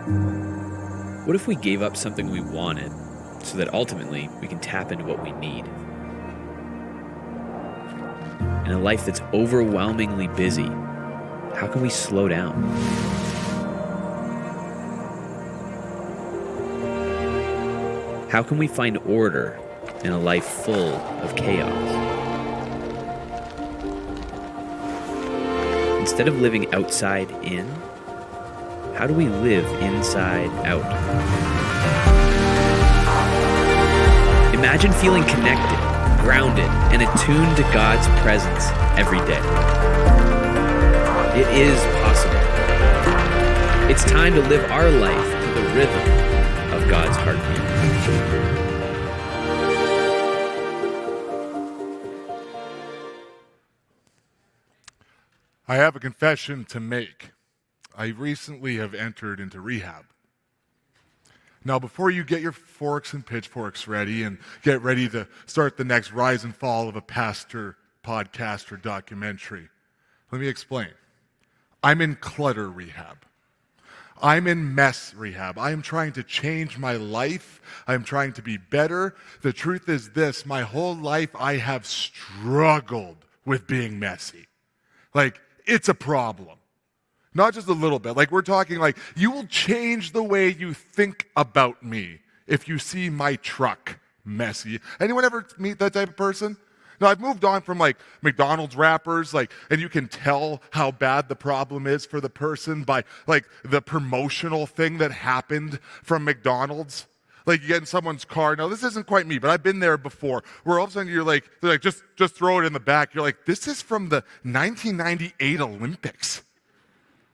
What if we gave up something we wanted so that ultimately we can tap into what we need? In a life that's overwhelmingly busy, how can we slow down? How can we find order in a life full of chaos? Instead of living outside in, how do we live inside out? Imagine feeling connected, grounded, and attuned to God's presence every day. It is possible. It's time to live our life to the rhythm of God's heartbeat. I have a confession to make. I recently have entered into rehab. Now, before you get your forks and pitchforks ready and get ready to start the next rise and fall of a pastor, podcast, or documentary, let me explain. I'm in clutter rehab. I'm in mess rehab. I am trying to change my life. I'm trying to be better. The truth is this, my whole life I have struggled with being messy. Like, it's a problem. Not just a little bit. Like, we're talking like, you will change the way you think about me if you see my truck messy. Anyone ever meet that type of person? No, I've moved on from like McDonald's wrappers, like, and you can tell how bad the problem is for the person by like the promotional thing that happened from McDonald's. Like, you get in someone's car. Now, this isn't quite me, but I've been there before, where all of a sudden they're like, just throw it in the back. You're like, this is from the 1998 Olympics.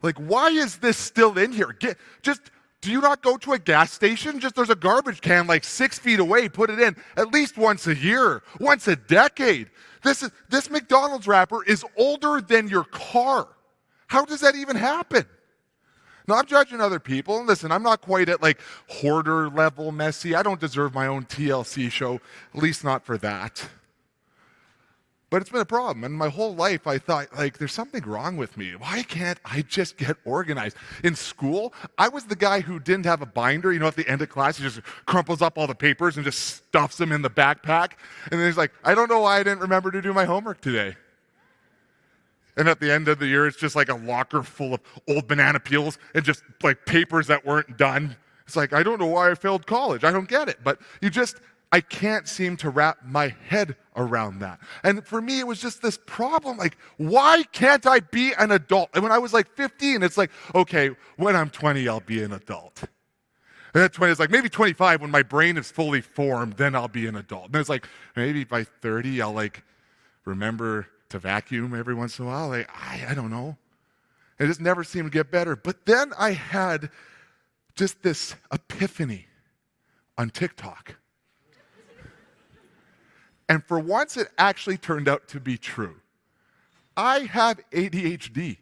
Like, why is this still in here? Do you not go to a gas station? There's a garbage can like 6 feet away. Put it in at least once a year, once a decade. This McDonald's wrapper is older than your car. How does that even happen? Now, I'm judging other people. And listen, I'm not quite at like hoarder level messy. I don't deserve my own TLC show, at least not for that. But it's been a problem. And my whole life I thought, like, there's something wrong with me. Why can't I just get organized? In school, I was the guy who didn't have a binder. You know, at the end of class, he just crumples up all the papers and just stuffs them in the backpack. And then he's like, I don't know why I didn't remember to do my homework today. And at the end of the year, it's just like a locker full of old banana peels and just like papers that weren't done. It's like, I don't know why I failed college. I don't get it. But I can't seem to wrap my head around that. And for me, it was just this problem, like, why can't I be an adult? And when I was like 15, it's like, okay, when I'm 20, I'll be an adult. And at 20, it's like, maybe 25, when my brain is fully formed, then I'll be an adult. And it's like, maybe by 30, I'll like remember to vacuum every once in a while. Like, I don't know. It just never seemed to get better. But then I had just this epiphany on TikTok. And for once, it actually turned out to be true. I have ADHD.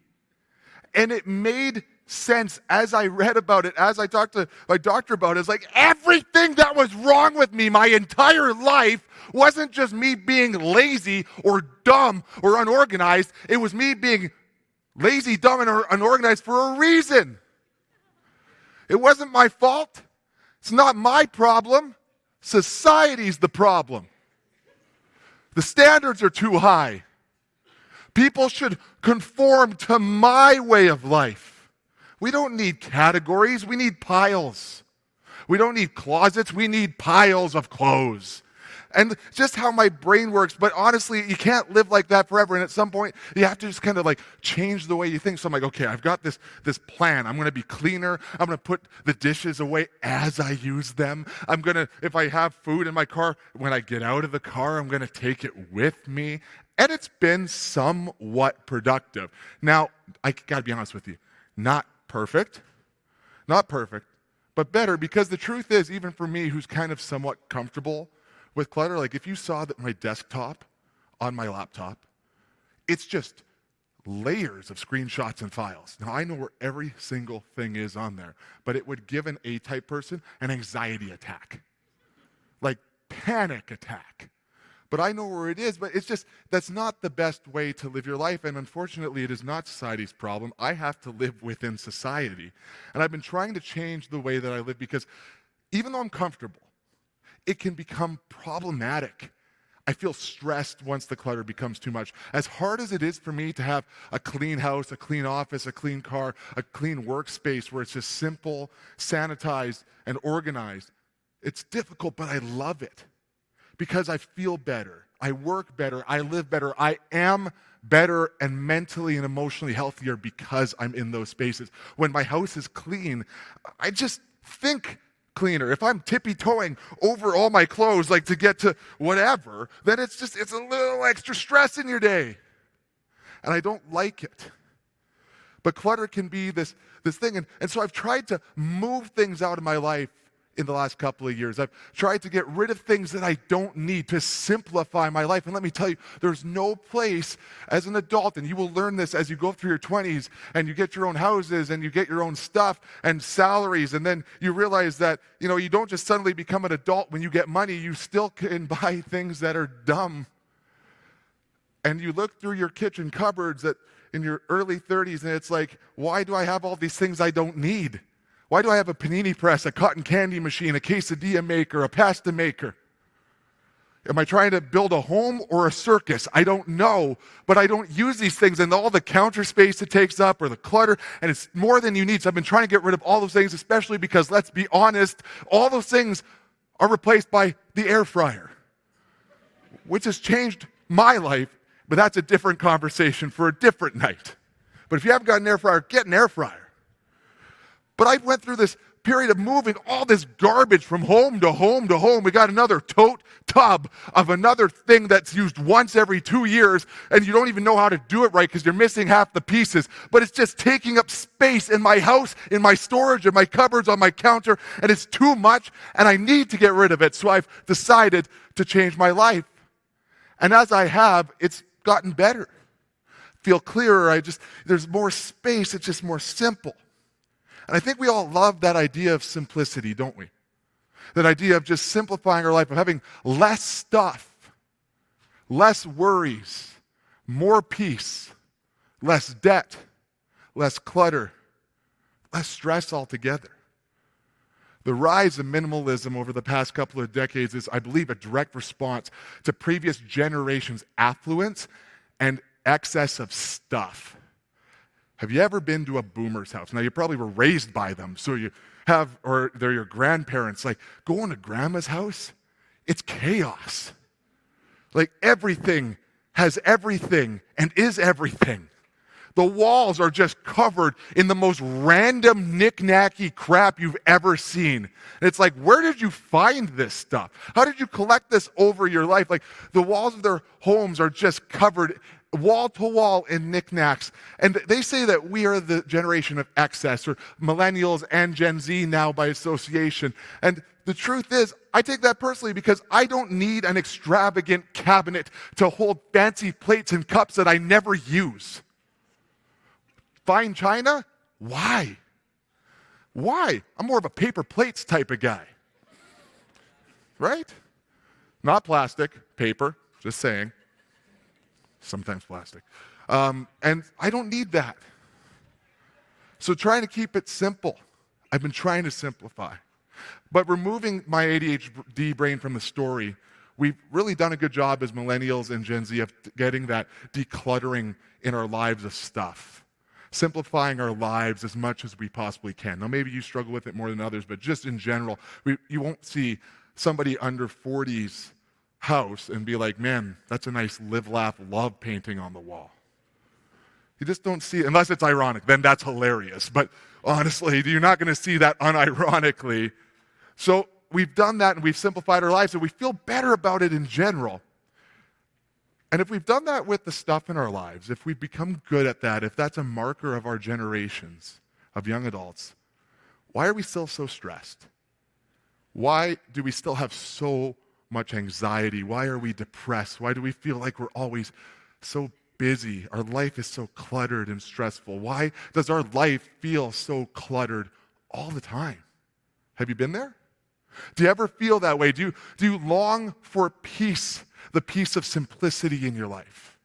And it made sense as I read about it, as I talked to my doctor about it. It's like everything that was wrong with me my entire life wasn't just me being lazy or dumb or unorganized. It was me being lazy, dumb, and unorganized for a reason. It wasn't my fault. It's not my problem. Society's the problem. The standards are too high. People should conform to my way of life. We don't need categories, we need piles. We don't need closets, we need piles of clothes. And just how my brain works, but honestly, you can't live like that forever. And at some point, you have to just kind of like change the way you think. So I'm like, okay, I've got this plan. I'm going to be cleaner. I'm going to put the dishes away as I use them. I'm going to, if I have food in my car, when I get out of the car, I'm going to take it with me. And it's been somewhat productive. Now, I got to be honest with you, not perfect, but better, because the truth is, even for me, who's kind of somewhat comfortable with clutter, like if you saw that my desktop on my laptop, it's just layers of screenshots and files. Now, I know where every single thing is on there, but it would give an A-type person an anxiety attack, like panic attack. but I know where it is. But it's just, that's not the best way to live your life. And unfortunately, it is not society's problem. I have to live within society. And I've been trying to change the way that I live because even though I'm comfortable, it can become problematic. I feel stressed once the clutter becomes too much. As hard as it is for me to have a clean house, a clean office, a clean car, a clean workspace where it's just simple, sanitized, and organized, it's difficult, but I love it because I feel better. I work better. I live better. I am better and mentally and emotionally healthier because I'm in those spaces. When my house is clean, I just think cleaner. If I'm tippy-toeing over all my clothes, like to get to whatever, then it's a little extra stress in your day. And I don't like it. But clutter can be this thing. And so I've tried to move things out of my life in the last couple of years. I've tried to get rid of things that I don't need to simplify my life. And let me tell you, there's no place as an adult, and you will learn this as you go through your 20s and you get your own houses and you get your own stuff and salaries, and then you realize that, you don't just suddenly become an adult when you get money. You still can buy things that are dumb. And you look through your kitchen cupboards in your early 30s and it's like, why do I have all these things I don't need? Why do I have a panini press, a cotton candy machine, a quesadilla maker, a pasta maker? Am I trying to build a home or a circus? I don't know, but I don't use these things, and all the counter space it takes up or the clutter, and it's more than you need. So I've been trying to get rid of all those things, especially because, let's be honest, all those things are replaced by the air fryer, which has changed my life, but that's a different conversation for a different night. But if you haven't got an air fryer, get an air fryer. But I went through this period of moving all this garbage from home to home to home. We got another tote tub of another thing that's used once every 2 years, and you don't even know how to do it right because you're missing half the pieces. But it's just taking up space in my house, in my storage, in my cupboards, on my counter, and it's too much, and I need to get rid of it. So I've decided to change my life. And as I have, it's gotten better. Feel clearer. There's more space. It's just more simple. And I think we all love that idea of simplicity, don't we? That idea of just simplifying our life, of having less stuff, less worries, more peace, less debt, less clutter, less stress altogether. The rise of minimalism over the past couple of decades is, I believe, a direct response to previous generations' affluence and excess of stuff. Have you ever been to a boomer's house? Now, you probably were raised by them, so you have, or they're your grandparents. Like, going to grandma's house, it's chaos. Like, everything has everything and is everything. The walls are just covered in the most random knick-knacky crap you've ever seen. And it's like, where did you find this stuff? How did you collect this over your life? Like, the walls of their homes are just covered wall to wall in knickknacks. And they say that we are the generation of excess, or millennials and Gen Z now by association. And the truth is, I take that personally because I don't need an extravagant cabinet to hold fancy plates and cups that I never use. Fine china? Why? Why? I'm more of a paper plates type of guy. Right? Not plastic, paper, just saying. Sometimes plastic. And I don't need that. So trying to keep it simple. I've been trying to simplify. But removing my ADHD brain from the story, we've really done a good job as millennials and Gen Z of getting that decluttering in our lives of stuff. Simplifying our lives as much as we possibly can. Now, maybe you struggle with it more than others, but just in general, you won't see somebody under 40's house and be like, man, that's a nice live, laugh, love painting on the wall. You just don't see it, unless it's ironic, then that's hilarious. But honestly, you're not going to see that unironically. So we've done that and we've simplified our lives and we feel better about it in general. And if we've done that with the stuff in our lives, if we've become good at that, if that's a marker of our generations of young adults, why are we still so stressed? Why do we still have so much anxiety? Why are we depressed? Why do we feel like we're always so busy? Our life is so cluttered and stressful. Why does our life feel so cluttered all the time? Have you been there? Do you ever feel that way? Do you long for peace? the peace of simplicity in your life.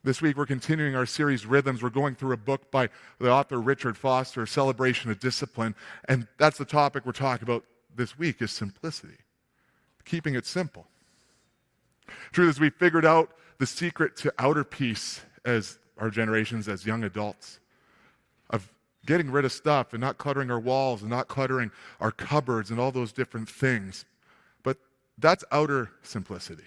This week we're continuing our series, Rhythms. We're going through a book by the author Richard Foster, Celebration of Discipline, and that's the topic we're talking about this week is simplicity, keeping it simple. Truth is, we figured out the secret to outer peace as our generations, as young adults, of getting rid of stuff and not cluttering our walls and not cluttering our cupboards and all those different things. But that's outer simplicity.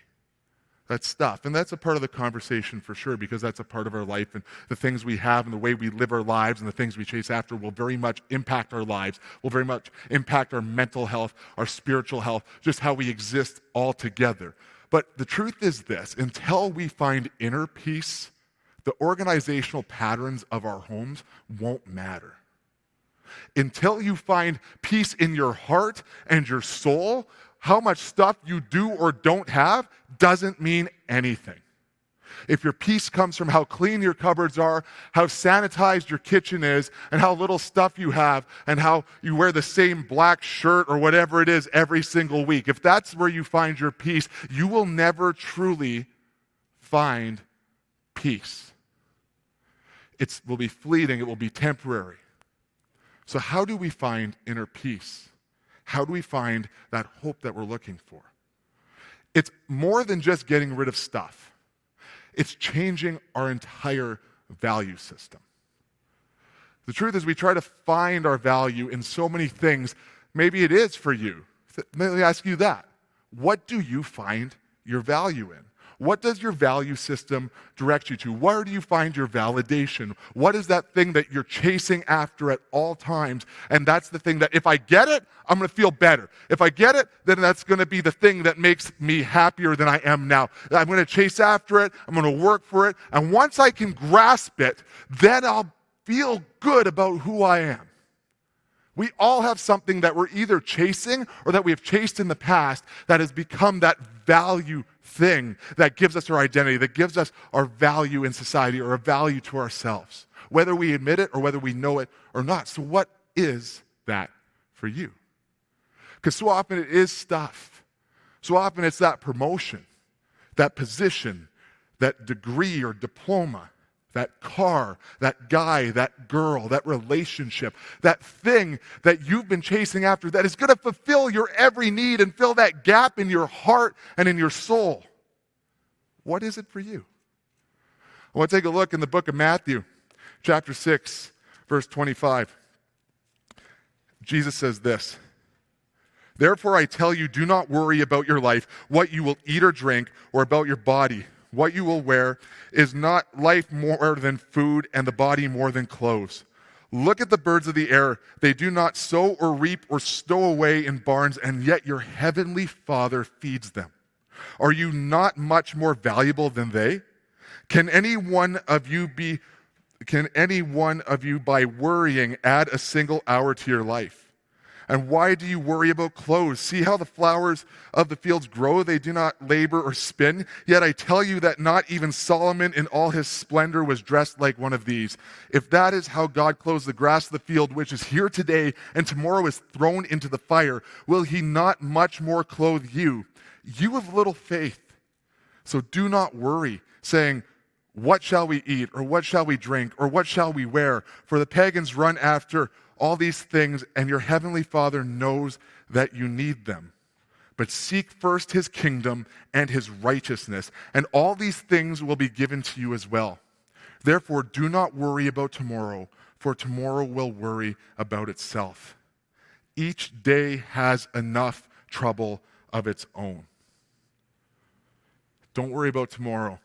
That's stuff. And that's a part of the conversation for sure, because that's a part of our life, and the things we have and the way we live our lives and the things we chase after will very much impact our lives, will very much impact our mental health, our spiritual health, just how we exist all together. But the truth is this: until we find inner peace, the organizational patterns of our homes won't matter. Until you find peace in your heart and your soul, how much stuff you do or don't have doesn't mean anything. If your peace comes from how clean your cupboards are, how sanitized your kitchen is, and how little stuff you have, and how you wear the same black shirt or whatever it is every single week, if that's where you find your peace, you will never truly find peace. It will be fleeting, it will be temporary. So how do we find inner peace? How do we find that hope that we're looking for? It's more than just getting rid of stuff. It's changing our entire value system. The truth is, we try to find our value in so many things. Maybe it is for you. Let me ask you that. What do you find your value in? What does your value system direct you to? Where do you find your validation? What is that thing that you're chasing after at all times? And that's the thing that if I get it, I'm going to feel better. If I get it, then that's going to be the thing that makes me happier than I am now. I'm going to chase after it. I'm going to work for it. And once I can grasp it, then I'll feel good about who I am. We all have something that we're either chasing or that we have chased in the past that has become that value thing that gives us our identity, that gives us our value in society or a value to ourselves, whether we admit it or whether we know it or not. So what is that for you? Because so often it is stuff. So often it's that promotion, that position, that degree or diploma, that car, that guy, that girl, that relationship, that thing that you've been chasing after that is going to fulfill your every need and fill that gap in your heart and in your soul. What is it for you? I want to take a look in the book of Matthew, chapter 6, verse 25. Jesus says this: "Therefore I tell you, do not worry about your life, what you will eat or drink, or about your body, what you will wear. Is not life more than food, and the body more than clothes? Look at the birds of the air. They do not sow or reap or stow away in barns, and yet your heavenly Father feeds them. Are you not much more valuable than they? Can any one of you by worrying add a single hour to your life? And why do you worry about clothes? See how the flowers of the fields grow? They do not labor or spin. Yet I tell you that not even Solomon in all his splendor was dressed like one of these. If that is how God clothes the grass of the field, which is here today and tomorrow is thrown into the fire, will he not much more clothe you? You have little faith. So do not worry, saying, what shall we eat, or what shall we drink, or what shall we wear? For the pagans run after all these things, and your heavenly Father knows that you need them. But seek first his kingdom and his righteousness, and all these things will be given to you as well. Therefore, do not worry about tomorrow, for tomorrow will worry about itself. Each day has enough trouble of its own." Don't worry about tomorrow.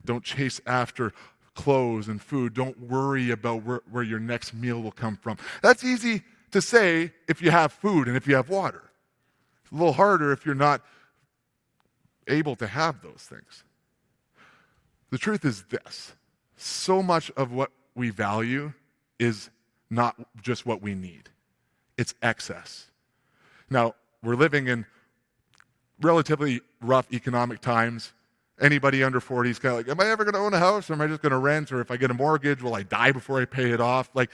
Don't chase after clothes and food. Don't worry about where your next meal will come from. That's easy to say if you have food and if you have water. It's a little harder if you're not able to have those things. The truth is this: so much of what we value is not just what we need. It's excess. Now, we're living in relatively rough economic times. Anybody under 40 is kind of like, am I ever going to own a house, or am I just going to rent? Or if I get a mortgage, will I die before I pay it off? Like,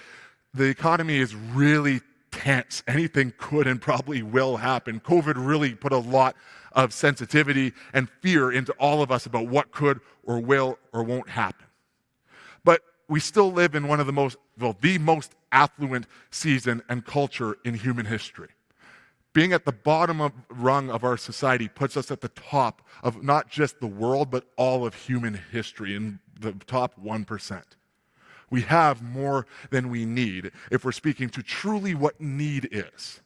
the economy is really tense. Anything could and probably will happen. COVID really put a lot of sensitivity and fear into all of us about what could or will or won't happen. But we still live in one of the most affluent season and culture in human history. Being at the bottom rung of our society puts us at the top of not just the world, but all of human history, in the top 1%. We have more than we need if we're speaking to truly what need is.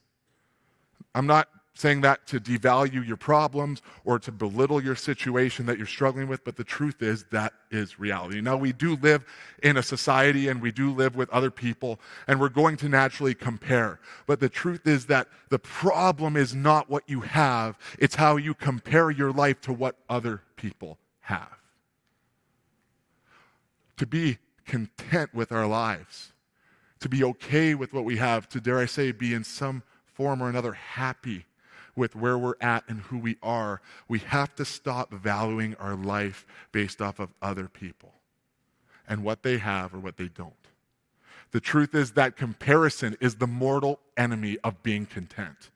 I'm not saying that to devalue your problems or to belittle your situation that you're struggling with, but the truth is that is reality. Now, we do live in a society and we do live with other people, and we're going to naturally compare. But the truth is that the problem is not what you have, it's how you compare your life to what other people have. To be content with our lives, to be okay with what we have, to, dare I say, be in some form or another happy with where we're at and who we are, we have to stop valuing our life based off of other people and what they have or what they don't. The truth is that comparison is the mortal enemy of being content.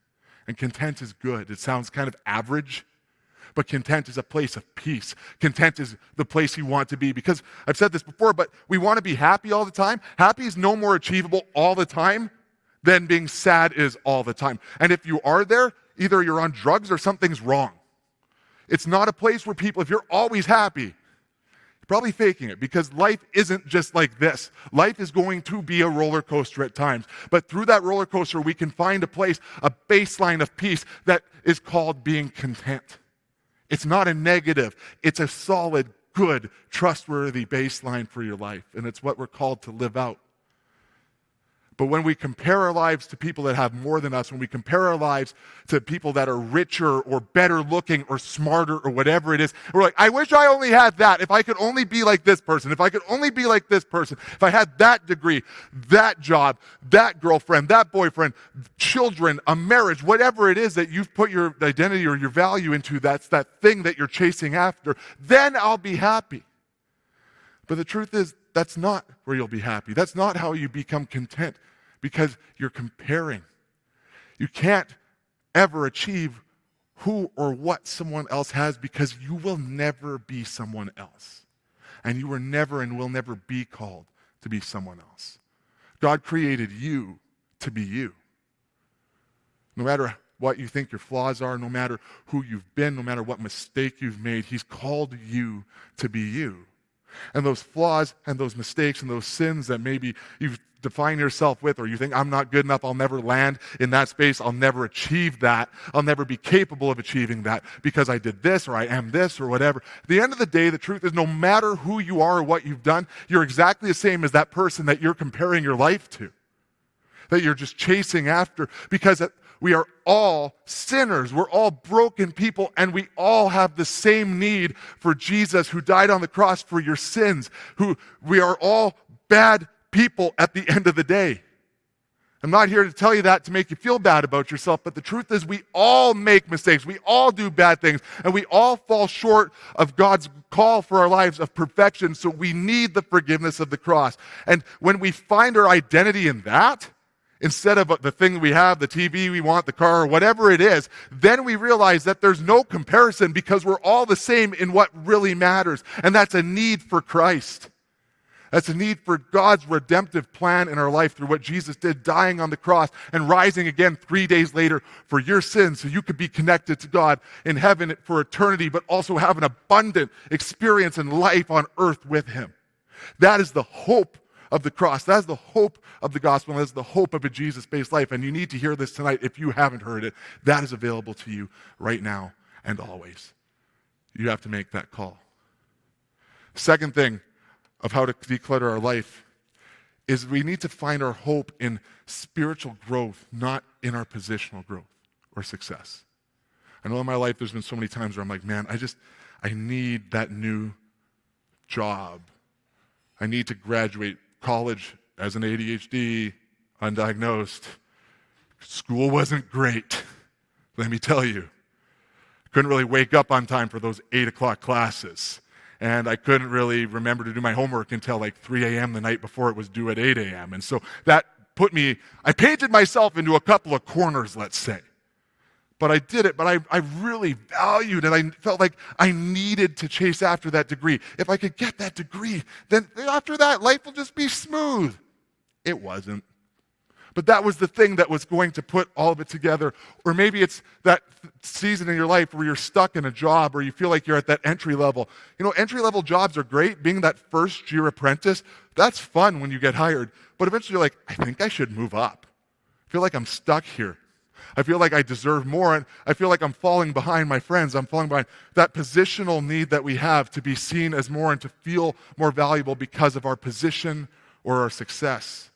And content is good. It sounds kind of average, but content is a place of peace. Content is the place you want to be, because I've said this before, but we want to be happy all the time. Happy is no more achievable all the time than being sad is all the time. And if you are there, either you're on drugs or something's wrong. It's not a place where people, if you're always happy, you're probably faking it, because life isn't just like this. Life is going to be a roller coaster at times. But through that roller coaster, we can find a place, a baseline of peace that is called being content. It's not a negative. It's a solid, good, trustworthy baseline for your life. And it's what we're called to live out. But when we compare our lives to people that have more than us, when we compare our lives to people that are richer or better looking or smarter or whatever it is, we're like, I wish I only had that. If I could only be like this person, if I could only be like this person, if I had that degree, that job, that girlfriend, that boyfriend, children, a marriage, whatever it is that you've put your identity or your value into, that's that thing that you're chasing after, then I'll be happy. But the truth is, that's not where you'll be happy. That's not how you become content, because you're comparing. You can't ever achieve who or what someone else has, because you will never be someone else. And you were never and will never be called to be someone else. God created you to be you. No matter what you think your flaws are, no matter who you've been, no matter what mistake you've made, He's called you to be you. And those flaws and those mistakes and those sins that maybe you've defined yourself with, or you think, I'm not good enough, I'll never land in that space, I'll never achieve that, I'll never be capable of achieving that because I did this or I am this or whatever. At the end of the day, the truth is, no matter who you are or what you've done, you're exactly the same as that person that you're comparing your life to, that you're just chasing after, because we are all sinners. We're all broken people, and we all have the same need for Jesus, who died on the cross for your sins. We are all bad people at the end of the day. I'm not here to tell you that to make you feel bad about yourself, but the truth is, we all make mistakes. We all do bad things, and we all fall short of God's call for our lives of perfection, so we need the forgiveness of the cross. And when we find our identity in that, instead of the thing we have, the TV we want, the car, or whatever it is, then we realize that there's no comparison, because we're all the same in what really matters. And that's a need for Christ. That's a need for God's redemptive plan in our life through what Jesus did, dying on the cross and rising again 3 days later for your sins, so you could be connected to God in heaven for eternity, but also have an abundant experience in life on earth with Him. That is the hope of the cross. That's the hope of the gospel, and that's the hope of a Jesus-based life. And you need to hear this tonight if you haven't heard it. That is available to you right now and always. You have to make that call. Second thing of how to declutter our life is we need to find our hope in spiritual growth, not in our positional growth or success. I know in my life there's been so many times where I'm like, man, I need that new job. I need to graduate college as an ADHD, undiagnosed. School wasn't great, let me tell you. Couldn't really wake up on time for those 8 o'clock classes. And I couldn't really remember to do my homework until like 3 a.m. the night before it was due at 8 a.m. And so that I painted myself into a couple of corners, let's say. But I did it, but I really valued it. I felt like I needed to chase after that degree. If I could get that degree, then after that, life will just be smooth. It wasn't. But that was the thing that was going to put all of it together. Or maybe it's that season in your life where you're stuck in a job or you feel like you're at that entry level. Entry-level jobs are great. Being that first-year apprentice, that's fun when you get hired. But eventually you're like, I think I should move up. I feel like I'm stuck here. I feel like I deserve more, and I feel like I'm falling behind my friends. I'm falling behind. That positional need that we have to be seen as more and to feel more valuable because of our position or our success.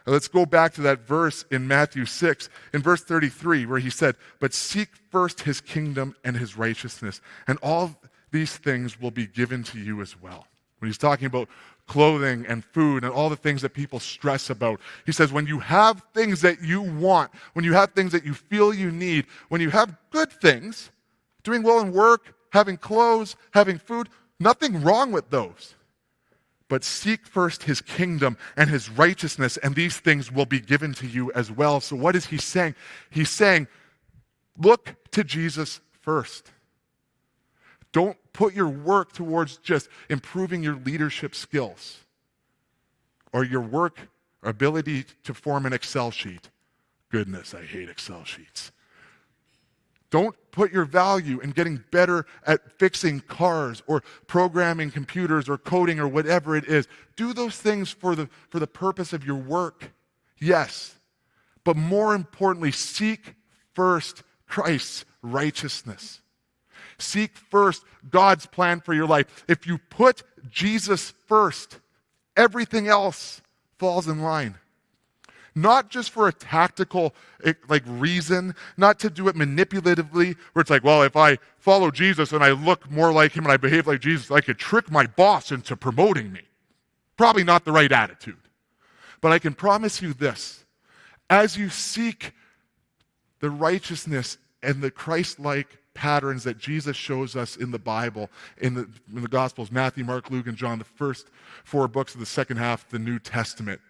Now let's go back to that verse in Matthew 6, in verse 33, where he said, "But seek first his kingdom and his righteousness, and all these things will be given to you as well." When he's talking about clothing and food and all the things that people stress about, he says, when you have things that you want, when you have things that you feel you need, when you have good things, doing well in work, having clothes, having food, nothing wrong with those. But seek first his kingdom and his righteousness, and these things will be given to you as well. So what is he saying? He's saying, look to Jesus first. Don't put your work towards just improving your leadership skills or your work or ability to form an Excel sheet. Goodness, I hate Excel sheets. Don't put your value in getting better at fixing cars or programming computers or coding or whatever it is. Do those things for the purpose of your work, yes. But more importantly, seek first Christ's righteousness. Seek first God's plan for your life. If you put Jesus first, everything else falls in line. Not just for a tactical reason, not to do it manipulatively, where it's like, well, if I follow Jesus and I look more like him and I behave like Jesus, I could trick my boss into promoting me. Probably not the right attitude. But I can promise you this, as you seek the righteousness and the Christ-like patterns that Jesus shows us in the Bible, in the Gospels, Matthew, Mark, Luke, and John, the first 4 books of the second half of the New Testament.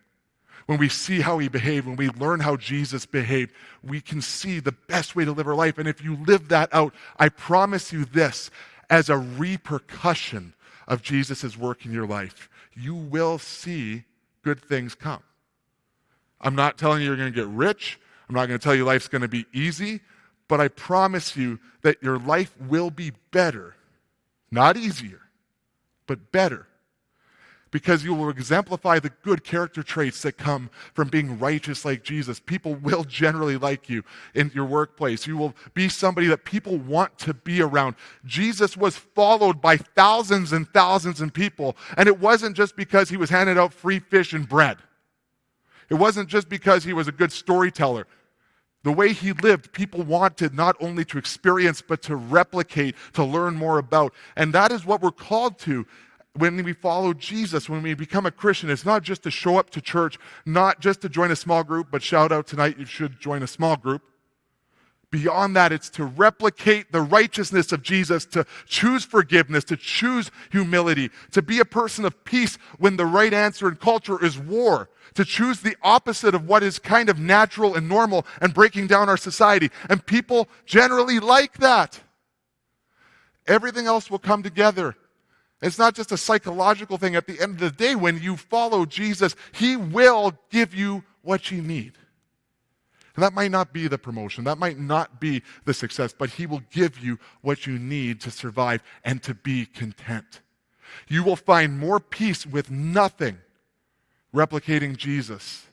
When we see how he behaved, when we learn how Jesus behaved, we can see the best way to live our life. And if you live that out, I promise you this, as a repercussion of Jesus' work in your life, you will see good things come. I'm not telling you you're going to get rich. I'm not going to tell you life's going to be easy. But I promise you that your life will be better. Not easier, but better. Because you will exemplify the good character traits that come from being righteous like Jesus. People will generally like you in your workplace. You will be somebody that people want to be around. Jesus was followed by thousands and thousands of people, and it wasn't just because he was handing out free fish and bread. It wasn't just because he was a good storyteller. The way he lived, people wanted not only to experience, but to replicate, to learn more about. And that is what we're called to when we follow Jesus, when we become a Christian. It's not just to show up to church, not just to join a small group, but shout out tonight, you should join a small group. Beyond that, it's to replicate the righteousness of Jesus, to choose forgiveness, to choose humility, to be a person of peace when the right answer in culture is war, to choose the opposite of what is kind of natural and normal and breaking down our society. And people generally like that. Everything else will come together. It's not just a psychological thing. At the end of the day, when you follow Jesus, he will give you what you need. And that might not be the promotion, that might not be the success, but he will give you what you need to survive and to be content. You will find more peace with nothing replicating Jesus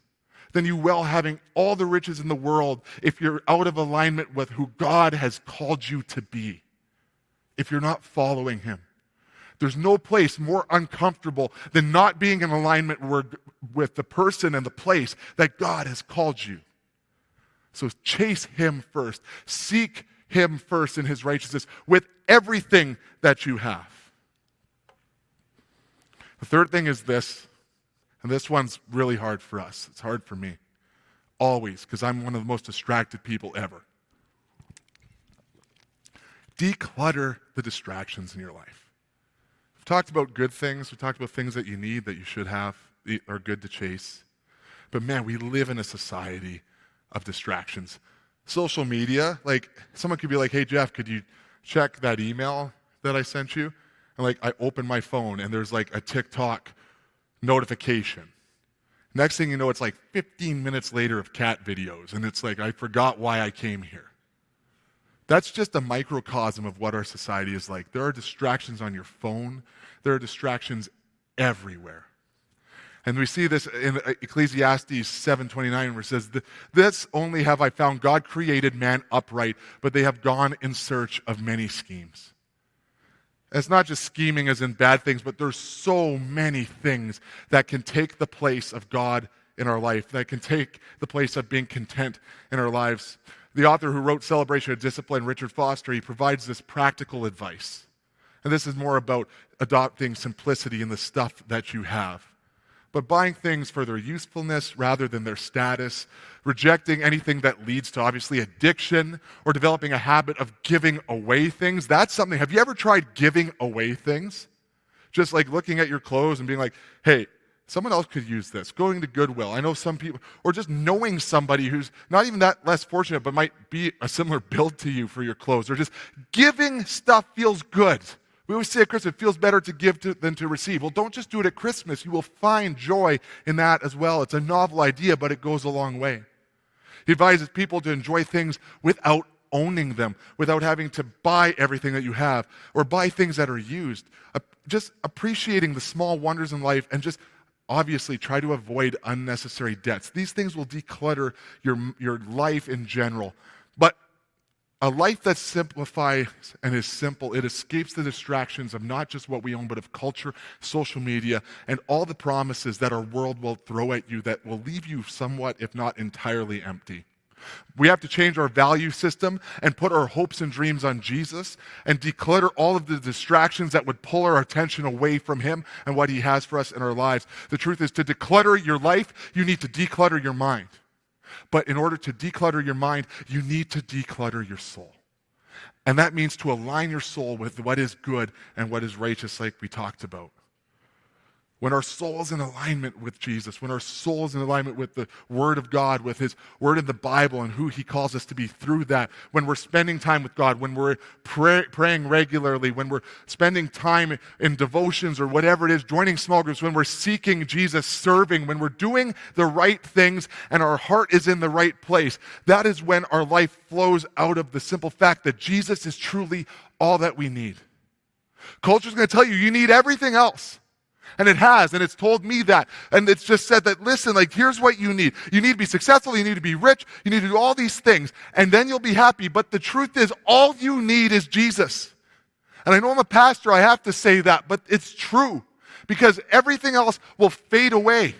than you will having all the riches in the world if you're out of alignment with who God has called you to be, if you're not following him. There's no place more uncomfortable than not being in alignment with the person and the place that God has called you. So chase him first. Seek him first in his righteousness with everything that you have. The third thing is this, and this one's really hard for us. It's hard for me, always, because I'm one of the most distracted people ever. Declutter the distractions in your life. We've talked about good things. We've talked about things that you need, that you should have, are good to chase. But man, we live in a society of distractions. Social media, like someone could be like, hey Jeff, could you check that email that I sent you? And like I open my phone and there's like a TikTok notification. Next thing you know, it's like 15 minutes later of cat videos, and it's like, I forgot why I came here. That's just a microcosm of what our society is like. There are distractions on your phone. There are distractions everywhere. And we see this in Ecclesiastes 7:29, where it says, this only have I found, God created man upright, but they have gone in search of many schemes. It's not just scheming as in bad things, but there's so many things that can take the place of God in our life, that can take the place of being content in our lives. The author who wrote Celebration of Discipline, Richard Foster, he provides this practical advice. And this is more about adopting simplicity in the stuff that you have. But buying things for their usefulness rather than their status, rejecting anything that leads to obviously addiction, or developing a habit of giving away things. That's something. Have you ever tried giving away things? Just like looking at your clothes and being like, hey, someone else could use this. Going to Goodwill. I know some people, or just knowing somebody who's not even that less fortunate, but might be a similar build to you for your clothes. Or just giving stuff feels good. We always say at Christmas, it feels better to give than to receive. Well, don't just do it at Christmas. You will find joy in that as well. It's a novel idea, but it goes a long way. He advises people to enjoy things without owning them, without having to buy everything that you have, or buy things that are used. Just appreciating the small wonders in life, and just obviously try to avoid unnecessary debts. These things will declutter your life in general. But a life that simplifies and is simple, it escapes the distractions of not just what we own, but of culture, social media, and all the promises that our world will throw at you that will leave you somewhat, if not entirely, empty. We have to change our value system and put our hopes and dreams on Jesus and declutter all of the distractions that would pull our attention away from Him and what He has for us in our lives. The truth is, to declutter your life, you need to declutter your mind. But in order to declutter your mind, you need to declutter your soul. And that means to align your soul with what is good and what is righteous, like we talked about. When our soul is in alignment with Jesus, when our soul is in alignment with the Word of God, with His Word in the Bible and who He calls us to be through that, when we're spending time with God, when we're praying regularly, when we're spending time in devotions or whatever it is, joining small groups, when we're seeking Jesus, serving, when we're doing the right things and our heart is in the right place, that is when our life flows out of the simple fact that Jesus is truly all that we need. Culture's going to tell you, you need everything else. And it has, and it's told me that. And it's just said that, listen, like, here's what you need. You need to be successful, you need to be rich, you need to do all these things, and then you'll be happy. But the truth is, all you need is Jesus. And I know I'm a pastor, I have to say that, but it's true. Because everything else will fade away.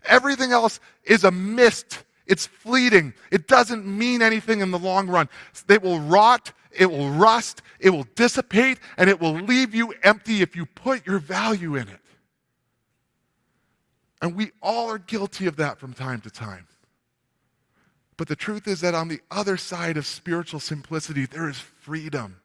Everything else is a mist. It's fleeting. It doesn't mean anything in the long run. They will rot, it will rust, it will dissipate, and it will leave you empty if you put your value in it. And we all are guilty of that from time to time. But the truth is that on the other side of spiritual simplicity, there is freedom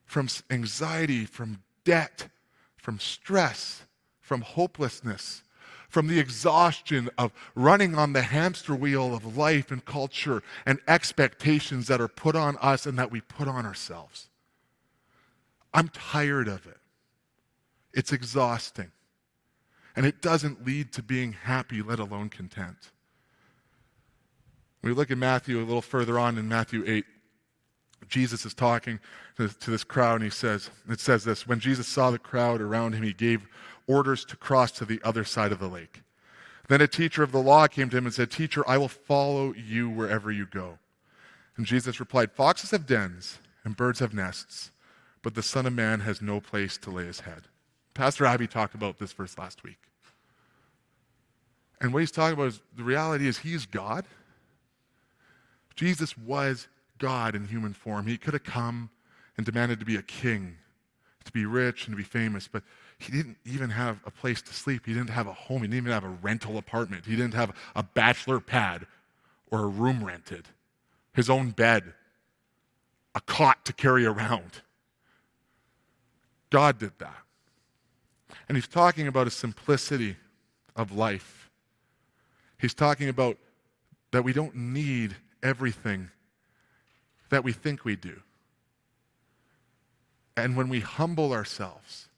from anxiety, from debt, from stress, from hopelessness, from the exhaustion of running on the hamster wheel of life and culture and expectations that are put on us and that we put on ourselves. I'm tired of it. It's exhausting. And it doesn't lead to being happy, let alone content. We look at Matthew a little further on in Matthew 8. Jesus is talking to this crowd, and it says this: when Jesus saw the crowd around him, he gave orders to cross to the other side of the lake. Then a teacher of the law came to him and said, "Teacher, I will follow you wherever you go." And Jesus replied, "Foxes have dens, and birds have nests, but the Son of Man has no place to lay his head." Pastor Abby talked about this verse last week. And what he's talking about is, the reality is, he's God. Jesus was God in human form. He could have come and demanded to be a king, to be rich and to be famous, but he didn't even have a place to sleep. He didn't have a home. He didn't even have a rental apartment. He didn't have a bachelor pad or a room rented, his own bed, a cot to carry around. God did that. And he's talking about a simplicity of life. He's talking about that we don't need everything that we think we do. And when we humble ourselves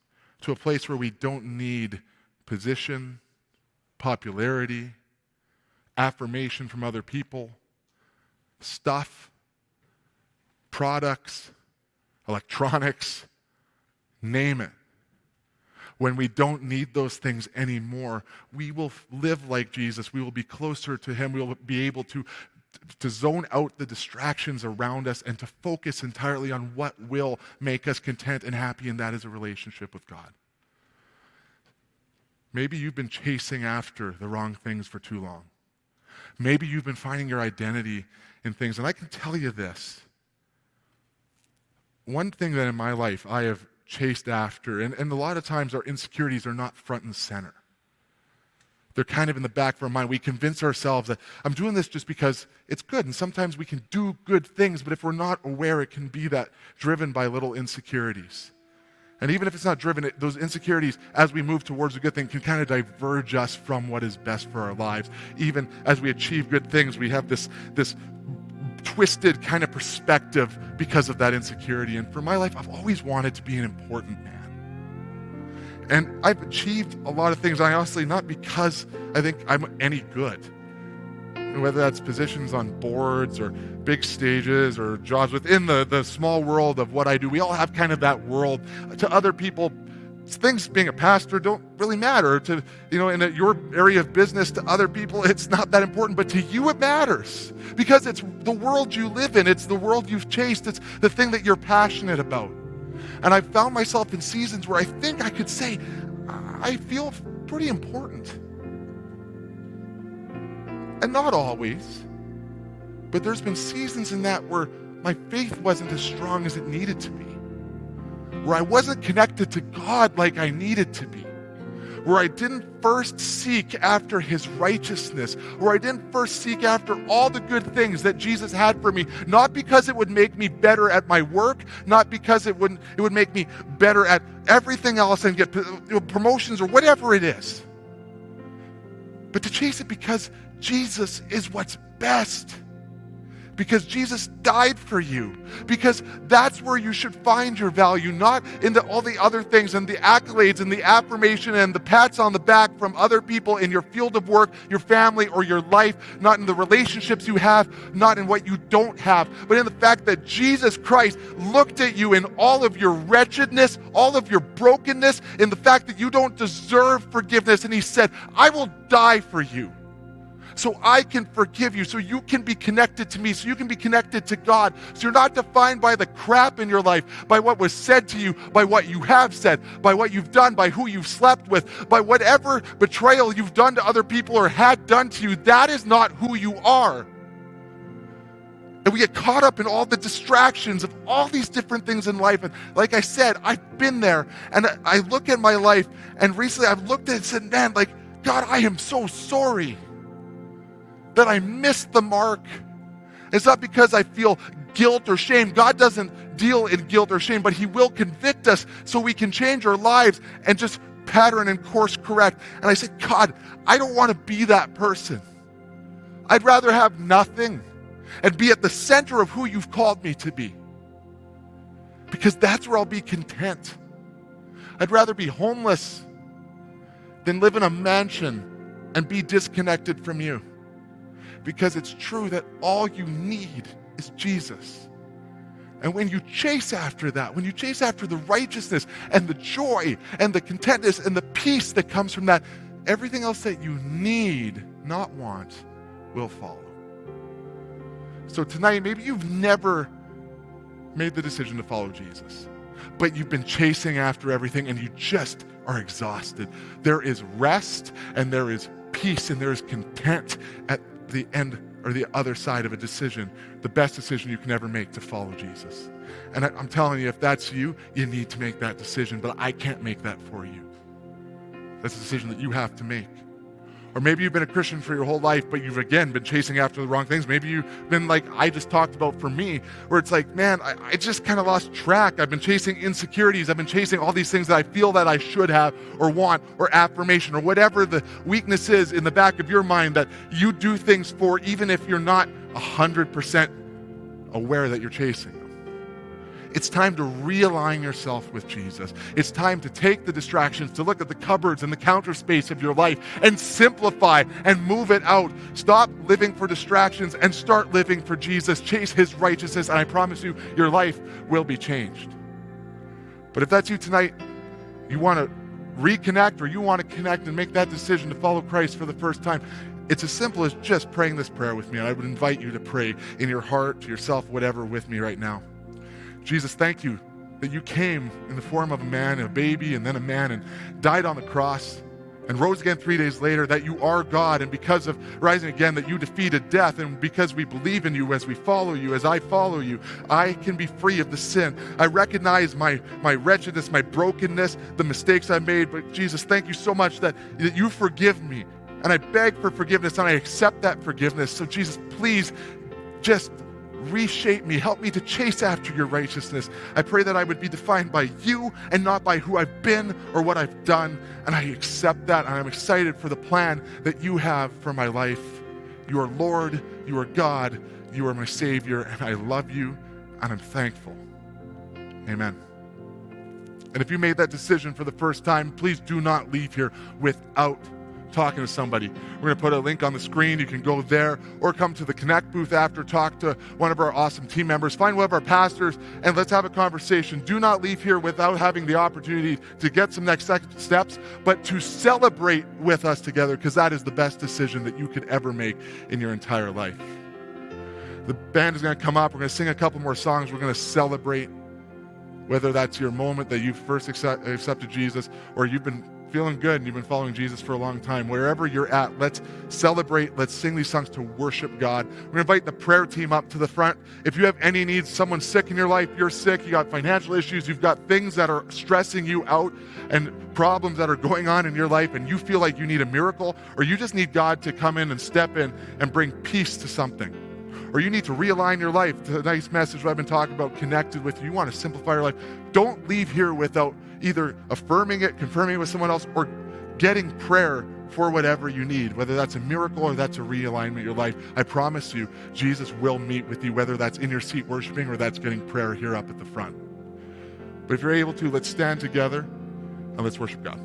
to a place where we don't need position, popularity, affirmation from other people, stuff, products, electronics, name it. When we don't need those things anymore, we will live like Jesus. We will be closer to him. We will be able to zone out the distractions around us and to focus entirely on what will make us content and happy, and that is a relationship with God. Maybe you've been chasing after the wrong things for too long. Maybe you've been finding your identity in things, and I can tell you this. One thing that in my life I have chased after, and a lot of times our insecurities are not front and center. They're kind of in the back of our mind. We convince ourselves that I'm doing this just because it's good, and sometimes we can do good things, but if we're not aware, it can be that driven by little insecurities. And even if it's not driven, those insecurities, as we move towards a good thing, can kind of diverge us from what is best for our lives. Even as we achieve good things, we have this twisted kind of perspective because of that insecurity. And for my life, I've always wanted to be an important man. And I've achieved a lot of things, honestly, not because I think I'm any good. Whether that's positions on boards or big stages or jobs within the small world of what I do. We all have kind of that world. To other people, things being a pastor don't really matter. To, in your area of business, to other people, it's not that important. But to you, it matters. Because it's the world you live in. It's the world you've chased. It's the thing that you're passionate about. And I've found myself in seasons where I think I could say, I feel pretty important. And not always. But there's been seasons in that where my faith wasn't as strong as it needed to be. Where I wasn't connected to God like I needed to be. Where I didn't first seek after his righteousness. Where I didn't first seek after all the good things that Jesus had for me. Not because it would make me better at my work. Not because it would make me better at everything else and get promotions or whatever it is. But to chase it because Jesus is what's best. Because Jesus died for you. Because that's where you should find your value, not in all the other things and the accolades and the affirmation and the pats on the back from other people in your field of work, your family, or your life, not in the relationships you have, not in what you don't have, but in the fact that Jesus Christ looked at you in all of your wretchedness, all of your brokenness, in the fact that you don't deserve forgiveness, and he said, I will die for you. So I can forgive you, so you can be connected to me, so you can be connected to God. So you're not defined by the crap in your life, by what was said to you, by what you have said, by what you've done, by who you've slept with, by whatever betrayal you've done to other people or had done to you. That is not who you are. And we get caught up in all the distractions of all these different things in life. And like I said, I've been there. And I look at my life, and recently I've looked at it and said, man, God, I am so sorry that I missed the mark. It's not because I feel guilt or shame. God doesn't deal in guilt or shame, but he will convict us so we can change our lives and just pattern and course correct. And I said, God, I don't want to be that person. I'd rather have nothing and be at the center of who you've called me to be. Because that's where I'll be content. I'd rather be homeless than live in a mansion and be disconnected from you. Because it's true that all you need is Jesus. And when you chase after that, when you chase after the righteousness and the joy and the contentness and the peace that comes from that, everything else that you need, not want, will follow. So tonight, maybe you've never made the decision to follow Jesus, but you've been chasing after everything and you just are exhausted. There is rest and there is peace and there is content at the end or the other side of a decision, the best decision you can ever make to follow Jesus. And I'm telling you, if that's you, you need to make that decision, but I can't make that for you. That's a decision that you have to make. Or maybe you've been a Christian for your whole life, but you've again been chasing after the wrong things. Maybe you've been like I just talked about for me, where it's like, man, I just kind of lost track. I've been chasing insecurities. I've been chasing all these things that I feel that I should have or want or affirmation or whatever the weakness is in the back of your mind that you do things for, even if you're not 100% aware that you're chasing. It's time to realign yourself with Jesus. It's time to take the distractions, to look at the cupboards and the counter space of your life and simplify and move it out. Stop living for distractions and start living for Jesus. Chase his righteousness, and I promise you, your life will be changed. But if that's you tonight, you want to reconnect or you want to connect and make that decision to follow Christ for the first time, it's as simple as just praying this prayer with me. And I would invite you to pray in your heart, to yourself, whatever, with me right now. Jesus, thank you that you came in the form of a man, a baby, and then a man, and died on the cross and rose again 3 days later, that you are God, and because of rising again, that you defeated death, and because we believe in you, as we follow you, as I follow you, I can be free of the sin. I recognize my wretchedness, my brokenness, the mistakes I made, but Jesus, thank you so much that you forgive me, and I beg for forgiveness, and I accept that forgiveness. So Jesus, please just reshape me. Help me to chase after your righteousness. I pray that I would be defined by you and not by who I've been or what I've done. And I accept that. And I'm excited for the plan that you have for my life. You are Lord. You are God. You are my Savior. And I love you. And I'm thankful. Amen. And if you made that decision for the first time, please do not leave here without talking to somebody. We're going to put a link on the screen. You can go there or come to the Connect booth after, talk to one of our awesome team members, find one of our pastors, and let's have a conversation. Do not leave here without having the opportunity to get some next steps, but to celebrate with us together, because that is the best decision that you could ever make in your entire life. The band is going to come up. We're going to sing a couple more songs. We're going to celebrate, whether that's your moment that you first accepted Jesus, or you've been feeling good and you've been following Jesus for a long time. Wherever you're at, let's celebrate. Let's sing these songs to worship God. We're going to invite the prayer team up to the front. If you have any needs, someone's sick in your life, you're sick, you got financial issues, you've got things that are stressing you out and problems that are going on in your life, and you feel like you need a miracle, or you just need God to come in and step in and bring peace to something, or you need to realign your life. Tonight's message I've been talking about, connected with you want to simplify your life. Don't leave here without either affirming it, confirming it with someone else, or getting prayer for whatever you need, whether that's a miracle or that's a realignment in your life. I promise you, Jesus will meet with you, whether that's in your seat worshiping or that's getting prayer here up at the front. But if you're able to, let's stand together and let's worship God.